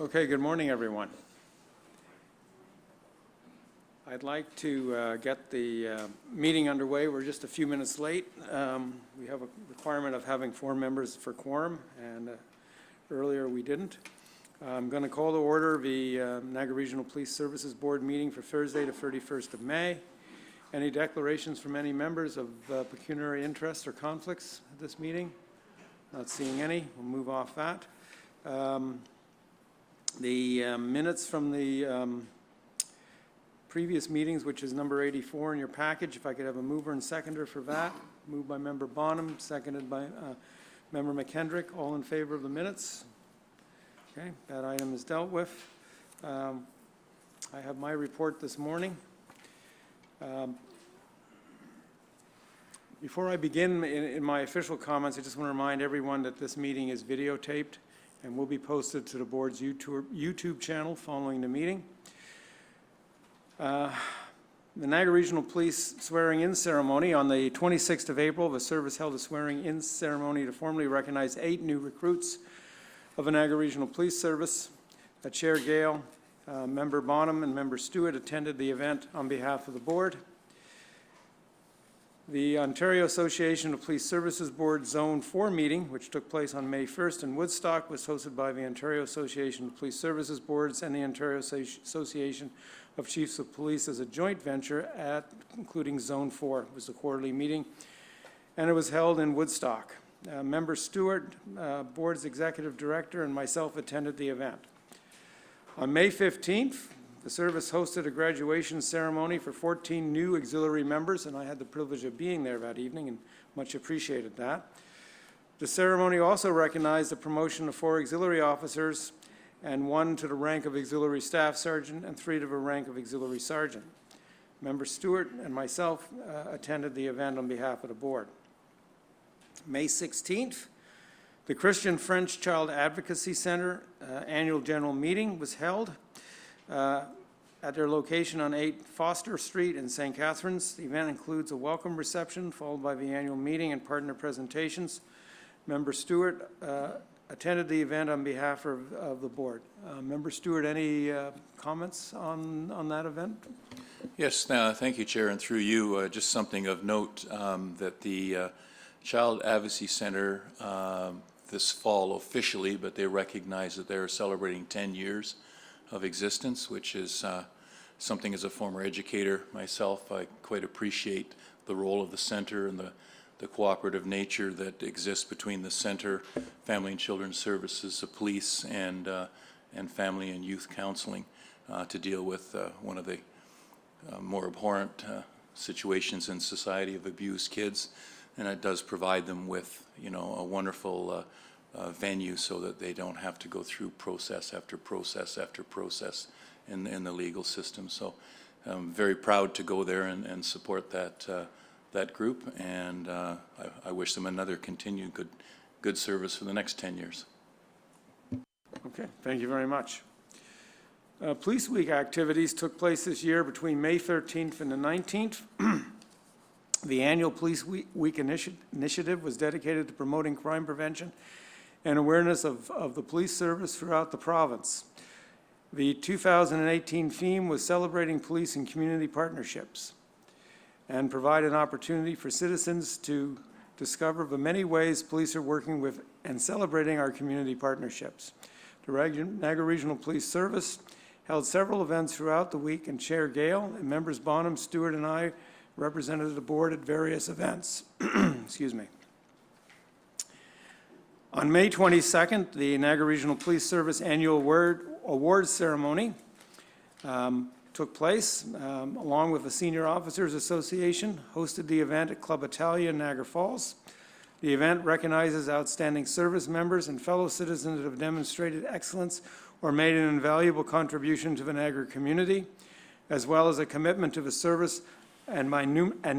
Okay, good morning, everyone. I'd like to get the meeting underway. We're just a few minutes late. We have a requirement of having 4 members for quorum, and earlier we didn't. I'm going to call to order the Niagara Regional Police Services Board meeting for Thursday, the 31st of May. Any declarations from any members of pecuniary interests or conflicts at this meeting? Not seeing any. We'll move off that. The minutes from the previous meetings, which is number 84 in your package, if I could have a mover and seconder for that. Moved by Member Bonham, seconded by Member McKendrick. All in favor of the minutes? Okay, that item is dealt with. I have my report this morning. Before I begin in my official comments, I just want to remind everyone that this meeting is videotaped and will be posted to the board's YouTube channel following the meeting. The Niagara Regional Police swearing-in ceremony on the 26th of April, the service held a swearing-in ceremony to formally recognize 8 new recruits of the Niagara Regional Police Service. Chair Gale, Member Bonham, and Member Stewart attended the event on behalf of the board. The Ontario Association of Police Services Board Zone 4 meeting, which took place on May 1st in Woodstock, was hosted by the Ontario Association of Police Services Boards and the Ontario Association of Chiefs of Police as a joint venture including Zone 4. It was a quarterly meeting, and it was held in Woodstock. Member Stewart, Board's Executive Director, and myself attended the event. On May 15th, the service hosted a graduation ceremony for 14 new auxiliary members, and I had the privilege of being there that evening and much appreciated that. The ceremony also recognized the promotion of 4 auxiliary officers and 1 to the rank of auxiliary staff sergeant and 3 to the rank of auxiliary sergeant. Member Stewart and myself attended the event on behalf of the board. May 16th, the Christian French Child Advocacy Center annual general meeting was held at their location on 8 Foster Street in St. Catharines. The event includes a welcome reception followed by the annual meeting and partner presentations. Member Stewart attended the event on behalf of the board. Member Stewart, any comments on that event? Yes, thank you, Chair, and through you, just something of note that the Child Advocacy Center this fall officially, but they recognize that they're celebrating 10 years of existence, which is something as a former educator myself, I quite appreciate the role of the center and the cooperative nature that exists between the center, Family and Children's Services, the police, and family and youth counseling to deal with one of the more abhorrent situations in society of abused kids. And it does provide them with, a wonderful venue so that they don't have to go through process after process after process in the legal system. So I'm very proud to go there and support that group, and I wish them another continued good service for the next 10 years. Okay, thank you very much. Police Week activities took place this year between May 13th and the 19th. The annual Police Week initiative was dedicated to promoting crime prevention and awareness of the police service throughout the province. The 2018 theme was celebrating police and community partnerships and provide an opportunity for citizens to discover the many ways police are working with and celebrating our community partnerships. The Niagara Regional Police Service held several events throughout the week, and Chair Gale and members Bonham, Stewart, and I represented the board at various events. Excuse me. On May 22nd, the Niagara Regional Police Service annual awards ceremony took place, along with the Senior Officers Association, hosted the event at Club Italia in Niagara Falls. The event recognizes outstanding service members and fellow citizens that have demonstrated excellence or made an invaluable contribution to the Niagara community, as well as a commitment to the service and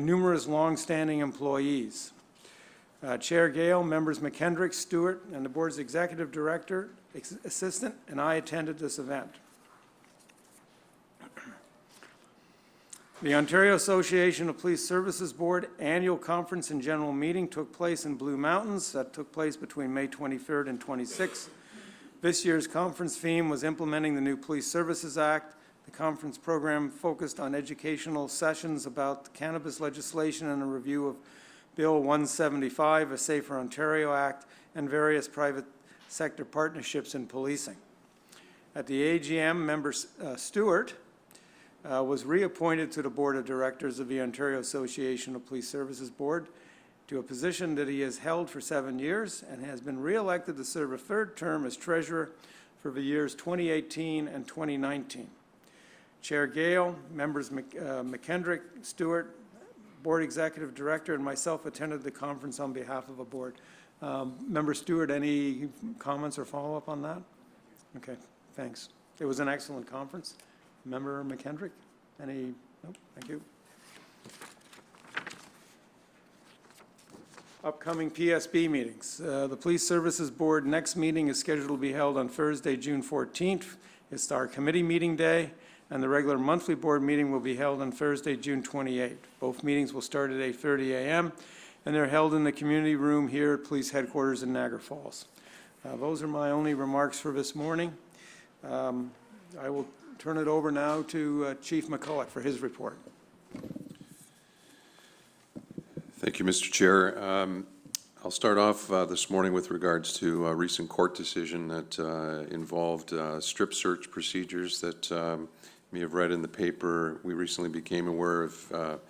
numerous long-standing employees. Chair Gale, members McKendrick, Stewart, and the board's executive director, assistant, and I attended this event. The Ontario Association of Police Services Board annual conference and general meeting took place in Blue Mountains. That took place between May 23rd and 26th. This year's conference theme was implementing the new Police Services Act. The conference program focused on educational sessions about cannabis legislation and a review of Bill 175, a Safer Ontario Act, and various private sector partnerships in policing. At the AGM, Member Stewart was reappointed to the Board of Directors of the Ontario Association of Police Services Board to a position that he has held for 7 years and has been re-elected to serve a third term as treasurer for the years 2018 and 2019. Chair Gale, members McKendrick, Stewart, Board Executive Director, and myself attended the conference on behalf of the board. Member Stewart, any comments or follow-up on that? Okay, thanks. It was an excellent conference. Member McKendrick, any? Nope, thank you. Upcoming PSB meetings. The Police Services Board next meeting is scheduled to be held on Thursday, June 14th. It's our committee meeting day, and the regular monthly board meeting will be held on Thursday, June 28th. Both meetings will start at 8:30 a.m., and they're held in the community room here at Police Headquarters in Niagara Falls. Those are my only remarks for this morning. I will turn it over now to Chief McCulloch for his report. Thank you, Mr. Chair. I'll start off this morning with regards to a recent court decision that involved strip search procedures that you may have read in the paper. We recently became aware of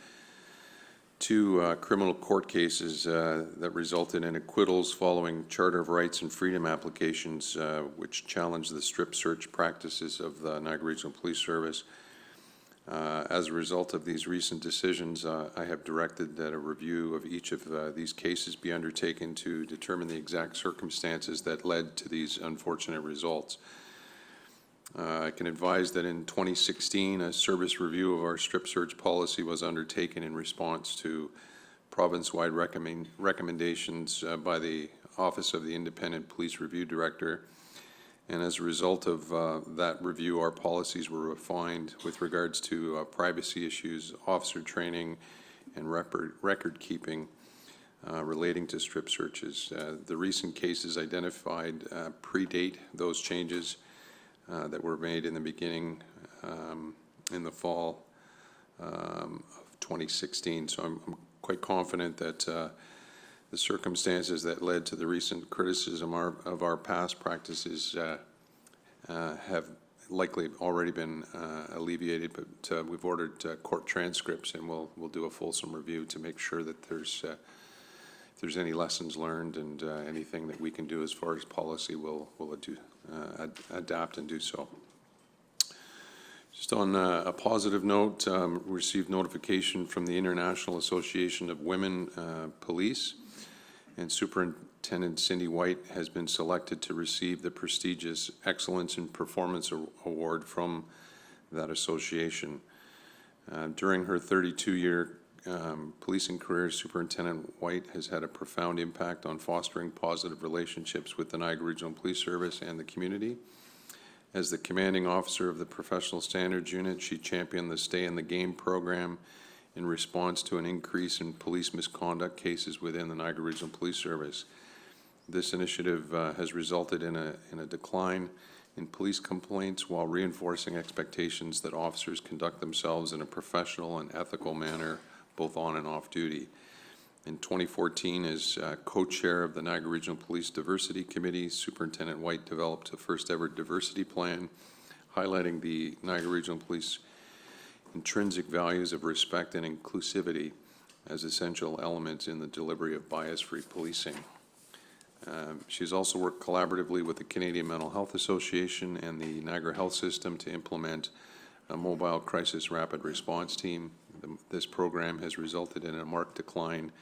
two criminal court cases that resulted in acquittals following Charter of Rights and Freedom applications which challenged the strip search practices of the Niagara Regional Police Service. As a result of these recent decisions, I have directed that a review of each of these cases be undertaken to determine the exact circumstances that led to these unfortunate results. I can advise that in 2016, a service review of our strip search policy was undertaken in response to province-wide recommendations by the Office of the Independent Police Review Director. And as a result of that review, our policies were refined with regards to privacy issues, officer training, and record keeping relating to strip searches. The recent cases identified predate those changes that were made in the beginning in the fall of 2016. So I'm quite confident that the circumstances that led to the recent criticism of our past practices have likely already been alleviated, but we've ordered court transcripts, and we'll do a fulsome review to make sure that if there's any lessons learned and anything that we can do as far as policy, we'll adapt and do so. Just on a positive note, we received notification from the International Association of Women Police, and Superintendent Cindy White has been selected to receive the prestigious Excellence in Performance Award from that association. During her 32-year policing career, Superintendent White has had a profound impact on fostering positive relationships with the Niagara Regional Police Service and the community. As the commanding officer of the Professional Standards Unit, she championed the Stay in the Game program in response to an increase in police misconduct cases within the Niagara Regional Police Service. This initiative has resulted in a decline in police complaints while reinforcing expectations that officers conduct themselves in a professional and ethical manner, both on and off duty. In 2014, as co-chair of the Niagara Regional Police Diversity Committee, Superintendent White developed a first-ever diversity plan, highlighting the Niagara Regional Police intrinsic values of respect and inclusivity as essential elements in the delivery of bias-free policing. She's also worked collaboratively with the Canadian Mental Health Association and the Niagara Health System to implement a mobile crisis rapid response team. This program has resulted in a marked decline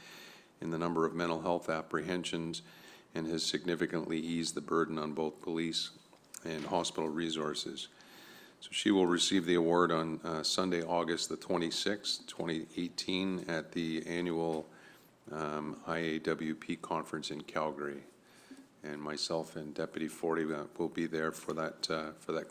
in the number of mental health apprehensions and has significantly eased the burden on both police and hospital resources. So she will receive the award on Sunday, August the 26th, 2018 at the annual IAWP conference in Calgary. And myself and Deputy Forty will be there for that